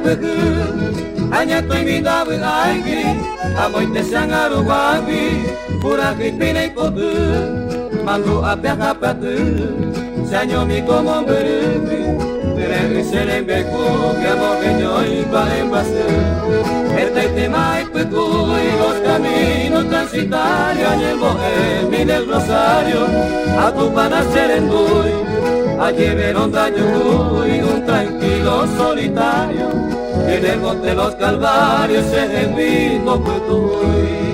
peku hanya tu minda berangi amoy te sangaru babi pura kipinay podu mandu apya kapatu sanyo mi como berubi tere selembeku gamo genyoy pa embase este tema y peku y los caminos transitarios en el bohemio del Rosario a tu para serenduy allí vieron daño y un tranquilo solitario en el monte de los Calvarios es el mismo Putuy.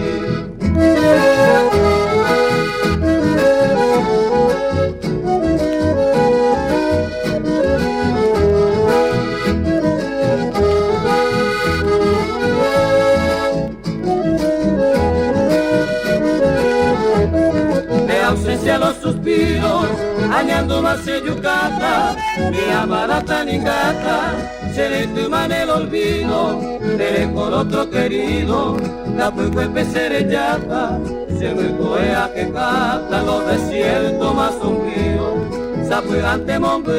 De ausencia los suspiros, añando más yucata, mi amarata ningata, seré tu man el olvido, seré por otro querido, la puepe serellata, se me coea que canta los desiertos más sombríos, sabe ante monbru,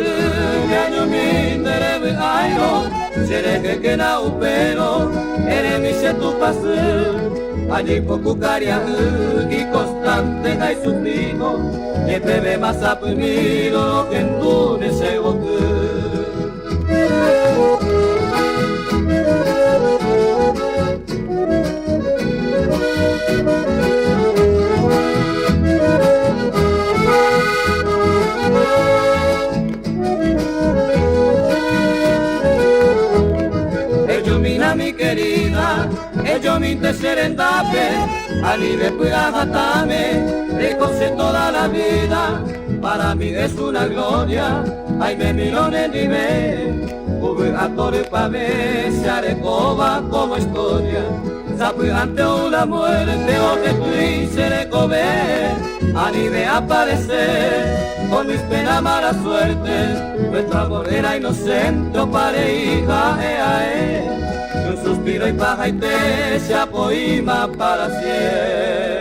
año mi derebe airo, seré que queda upero, eres mi se tu paseo. Allí poco caria y constante hay sufrido y bebe más aprendido que en tu deseo mi querida, ellos mi te serendape, alive pueda jatame, recoce toda la vida, para mí es una gloria, ay me milones ni me, hubo actores pa' ver, se arecoba como historia, sabe ante una muerte o que tú se recober, alive aparecer, con mis penas mala suerte, nuestra amor era inocente, o pareja, un suspiro y paja y te se apoima para siempre.